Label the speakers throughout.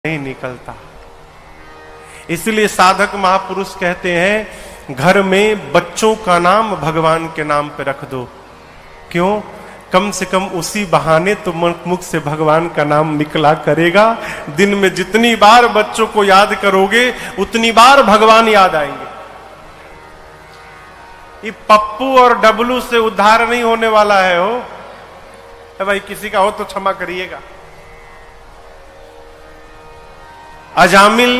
Speaker 1: नहीं निकलता। इसलिए साधक महापुरुष कहते हैं घर में बच्चों का नाम भगवान के नाम पे रख दो। क्यों? कम से कम उसी बहाने तो मुख से भगवान का नाम निकला करेगा। दिन में जितनी बार बच्चों को याद करोगे उतनी बार भगवान याद आएंगे। ये पप्पू और डबलू से उद्धार नहीं होने वाला है। हो भाई, किसी का हो तो क्षमा करिएगा। अजामिल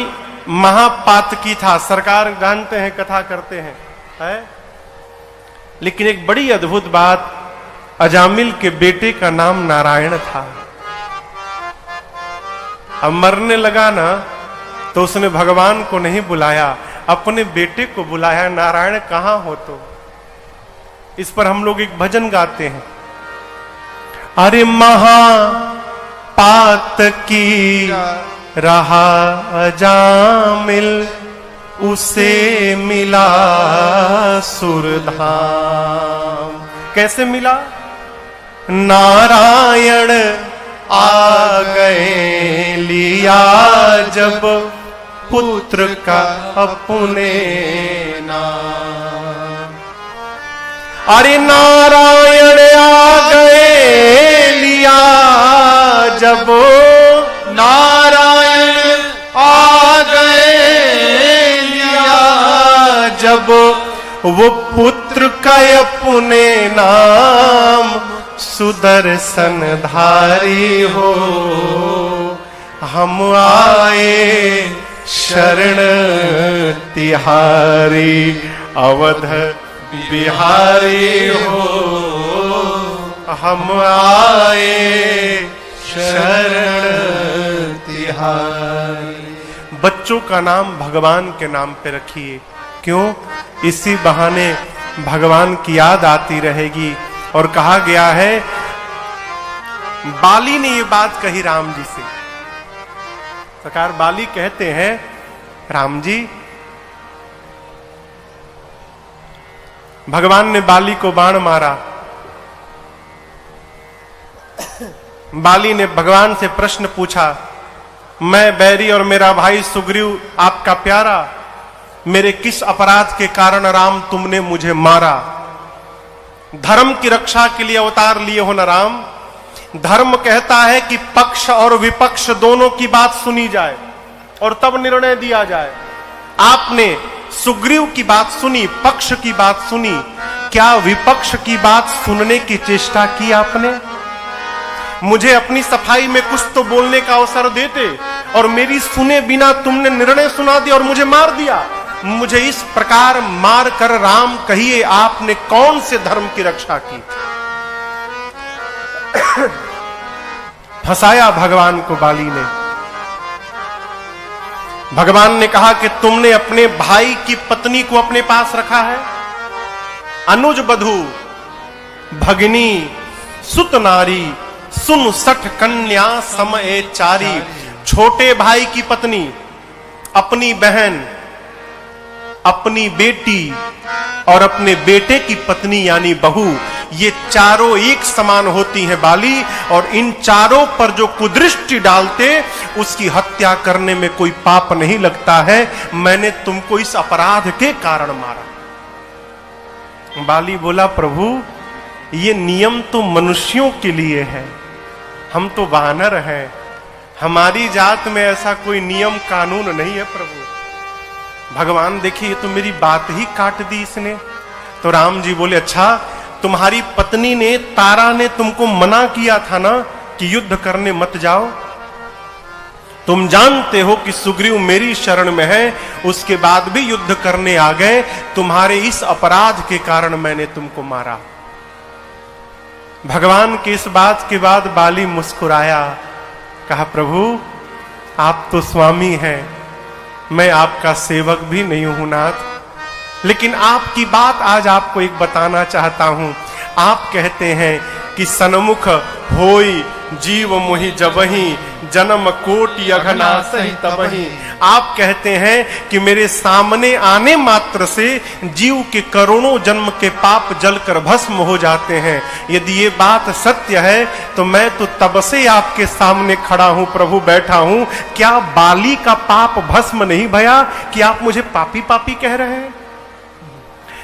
Speaker 1: महापातकी था, सरकार जानते हैं, कथा करते हैं, है? लेकिन एक बड़ी अद्भुत बात, अजामिल के बेटे का नाम नारायण था। अब मरने लगा ना तो उसने भगवान को नहीं बुलाया, अपने बेटे को बुलाया, नारायण कहां हो तो। इस पर हम लोग एक भजन गाते हैं, अरे महापातकी रहा अजामिल, उसे मिला सुरधाम। कैसे मिला? नारायण आ गए लिया जब पुत्र का अपने नाम। अरे नारायण आ गए लिया जब, नारायण आ गए लिया जब वो पुत्र का अपने नाम, सुदर्शन धारी हो हम आए शरण तिहारी, अवध बिहारी हो हम आए शरण तिहारी। बच्चों का नाम भगवान के नाम पे रखिए। क्यों? इसी बहाने भगवान की याद आती रहेगी। और कहा गया है, बाली ने ये बात कही राम जी से। सरकार बाली कहते हैं, राम जी, भगवान ने बाली को बाण मारा। बाली ने भगवान से प्रश्न पूछा, मैं बैरी और मेरा भाई सुग्रीव आपका प्यारा, मेरे किस अपराध के कारण राम तुमने मुझे मारा? धर्म की रक्षा के लिए अवतार लिए हो ना राम। धर्म कहता है कि पक्ष और विपक्ष दोनों की बात सुनी जाए और तब निर्णय दिया जाए। आपने सुग्रीव की बात सुनी, पक्ष की बात सुनी, क्या विपक्ष की बात सुनने की चेष्टा की आपने? मुझे अपनी सफाई में कुछ तो बोलने का अवसर देते और मेरी सुने बिना तुमने निर्णय सुना दिया और मुझे मार दिया। मुझे इस प्रकार मार कर राम कहिए आपने कौन से धर्म की रक्षा की? फंसाया भगवान को बाली ने। भगवान ने कहा कि तुमने अपने भाई की पत्नी को अपने पास रखा है, अनुज बधू भगिनी सुत नारी, सुन सठ कन्या समय चारी। छोटे भाई की पत्नी, अपनी बहन, अपनी बेटी और अपने बेटे की पत्नी यानी बहू, ये चारों एक समान होती हैं बाली। और इन चारों पर जो कुदृष्टि डालते उसकी हत्या करने में कोई पाप नहीं लगता है। मैंने तुमको इस अपराध के कारण मारा। बाली बोला, प्रभु ये नियम तो मनुष्यों के लिए है, हम तो वानर हैं, हमारी जात में ऐसा कोई नियम कानून नहीं है प्रभु। भगवान देखिए, तो मेरी बात ही काट दी इसने। तो राम जी बोले, अच्छा तुम्हारी पत्नी ने, तारा ने तुमको मना किया था ना कि युद्ध करने मत जाओ। तुम जानते हो कि सुग्रीव मेरी शरण में है, उसके बाद भी युद्ध करने आ गए। तुम्हारे इस अपराध के कारण मैंने तुमको मारा। भगवान की इस बात के बाद बाली मुस्कुराया, कहा प्रभु आप तो स्वामी हैं, मैं आपका सेवक भी नहीं हूं नाथ। लेकिन आपकी बात आज आपको एक बताना चाहता हूं। आप कहते हैं कि सन्मुख होई जीव मोहि जबहि, जन्म कोटि अघनासहि तबहि। आप कहते हैं कि मेरे सामने आने मात्र से जीव के करोड़ों जन्म के पाप जलकर भस्म हो जाते हैं। यदि ये बात सत्य है तो मैं तो तब से आपके सामने खड़ा हूं प्रभु, बैठा हूं। क्या बाली का पाप भस्म नहीं भया कि आप मुझे पापी पापी कह रहे हैं?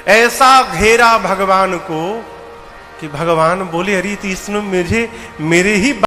Speaker 1: ऐसा घेरा भगवान को कि भगवान बोले, अरे तो इसने मुझे मेरे ही